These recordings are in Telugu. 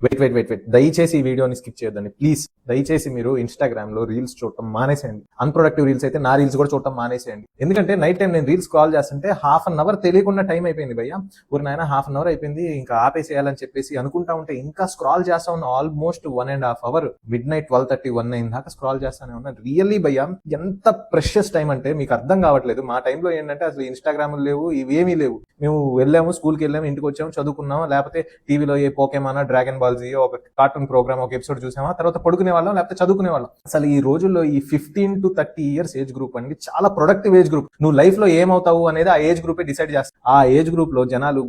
వెయిట్ దయచేసి ఈ వీడియోని స్కిప్ చేయొద్దండి ప్లీజ్. దయచేసి మీరు ఇన్స్టాగ్రామ్ లో రీల్స్ చూడటం మానేసేయండి. అన్ప్రొడక్టివ్ రీల్స్ అయితే నా రీల్స్ కూడా చూడటం మానేసేయండి. ఎందుకంటే నైట్ టైం నేను రీల్స్ కాల్ చేస్తుంటే హాఫ్ అన్ అవర్ తెలియకుండా టైం అయిపోయింది భయ్య. ఊరి నాయన హాఫ్ అన్ అవర్ అయిపోయింది ఇంకా ఆపేసేయాలని చెప్పేసి అనుకుంటా ఉంటే ఇంకా స్క్రాల్ చేస్తా ఉన్నా. ఆల్మోస్ట్ 1.5 hours మిడ్ నైట్ 12:30 1 దాకా స్క్రాల్ చేస్తానే ఉన్నా. రియల్లీ భయ్య ఎంత ప్రెషియస్ టైం అంటే మీకు అర్థం కావట్లేదు. మా టైంలో ఏంటంటే అసలు ఇన్స్టాగ్రామ్ లేవు, ఇవేమీ లేవు. మేము వెళ్ళాము, స్కూల్కి వెళ్ళాము, ఇంటికి వచ్చాము, చదువుకున్నాము, లేకపోతే టీవీలో ఏ పోకేమానా, డ్రాగన్ బాల్ జీ ఒక కార్టూన్ ప్రోగ్రామ్ ఒక ఎపిసోడ్ చూసామా, తర్వాత పడుకునే వాళ్ళం లేకపోతే చదువుకునే వాళ్ళం. అసలు ఈ రోజుల్లో ఈ 15 to 30 years ఏజ్ గ్రూప్ అనేది చాలా ప్రొడక్టివ్ ఏజ్ గ్రూప్. నువ్వు లైఫ్ లో ఏమవుతావు అనేది ఆ ఏజ్ గ్రూపే డిసైడ్ చేస్తారు. ఆ ఏజ్ గ్రూప్ లో జనాలు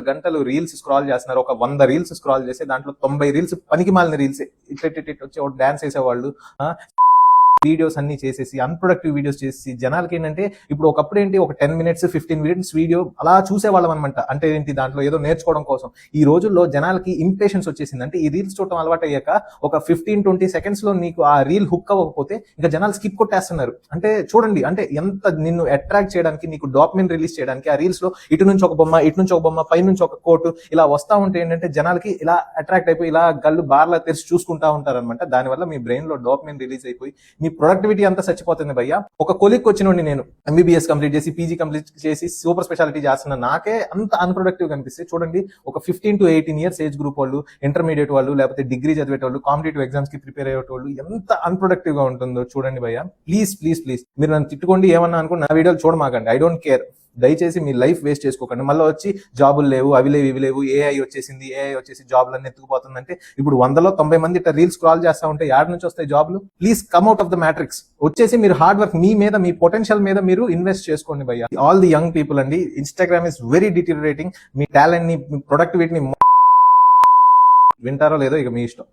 గంటలు రీల్స్ స్క్రాల్ చేస్తున్నారు. ఒక 100 రీల్స్ స్క్రాల్ చేస్తే దాంట్లో 90 రీల్స్ పనికి మాలిన రీల్స్. ఇట్ వచ్చి ఒక డాన్స్ వేసేవాళ్ళు, వీడియోస్ అన్ని చేసేసి అన్ప్రొడక్టివ్ వీడియోస్ చేసి జనాలకి ఏంటంటే ఇప్పుడు ఒకప్పుడు ఏంటి ఒక 10 minutes 15 minutes వీడియో అలా చూసేవాళ్ళం అనమాట. అంటే ఏంటి దాంట్లో ఏదో నేర్చుకోవడం కోసం. ఈ రోజుల్లో జనాలకి ఇంపేషెన్స్ వచ్చేసింది. అంటే ఈ రీల్స్ చూడటం అలవాటు అయ్యాక ఒక 15-20 seconds లో నీకు ఆ రీల్ హుక్ అవ్వకపోతే ఇంకా జనాలు స్కిప్ కొట్టేస్తున్నారు. అంటే చూడండి, అంటే ఎంత నిన్ను అట్రాక్ట్ చేయడానికి, నీకు డోపమిన్ రిలీజ్ చేయడానికి ఆ రీల్స్ లో ఇటు నుంచి ఒక బొమ్మ, ఇటు నుంచి ఒక బొమ్మ, పై నుంచి ఒక కోటు ఇలా వస్తా ఉంటే ఏంటంటే జనాలకి ఇలా అట్రాక్ట్ అయిపోయి ఇలా గళ్ళు బార్లా తెరిచి చూసుకుంటా ఉంటారు అనమాట. దానివల్ల మీ బ్రెయిన్ లో డోపమిన్ రిలీజ్ అయిపోయి మీ ప్రొడక్టివిటీ అంతా చచ్చిపోతుంది భయ్య. ఒక కొలిక్ వచ్చినోండి, నేను ఎంబీబీఎస్ కంప్లీట్ చేసి పీజీ కంప్లీట్ చేసి సూపర్ స్పెషాలిటీ చేస్తున్నా, నాకే అంత అన్ప్రొడక్టివ్ కనిపిస్తే చూడండి ఒక 15 to 18 years ఏజ్ గ్రూప్ వాళ్ళు, ఇంటర్మీడియట్ వాళ్ళు, లేకపోతే డిగ్రీ చదివేటోళ్ళు, కాంపిటేటివ్ ఎగ్జామ్స్ కి ప్రిపేర్ అయ్యేటోళ్ళు ఎంత అన్ప్రొడక్టివ్ గా ఉంటుందో చూడండి భయ్య. ప్లీజ్ మీరు నన్ను తిట్టుకోండి, ఏమన్నా అనుకోండి, నా వీడియోలు చూడమాకండి. I don't care. దయచేసి మీ లైఫ్ వేస్ట్ చేసుకోకండి. మళ్ళీ వచ్చి జాబులు లేవు, అవి లేవు, ఇవి లేవు, ఏఐ వచ్చేసి జాబులన్నీ ఎత్తుకుపోతుందంటే ఇప్పుడు 100లో 90 మంది ఇట్లా రీల్స్ స్క్రాల్ చేస్తా ఉంటే యాడ్ నుంచి వస్తాయి జాబులు? Please come out of the matrix. వచ్చేసి మీరు హార్డ్ వర్క్ మీ మీద, మీ పొటెన్షియల్ మీద మీరు ఇన్వెస్ట్ చేసుకోండి భయ్య. ఆల్ ది యంగ్ పీపుల్ అండి, ఇన్స్టాగ్రామ్ ఇస్ వెరీ డిటీరియేటింగ్. మీ టాలెంట్ ని, ప్రొడక్టివిటీని వింటారో లేదో ఇక మీ ఇష్టం.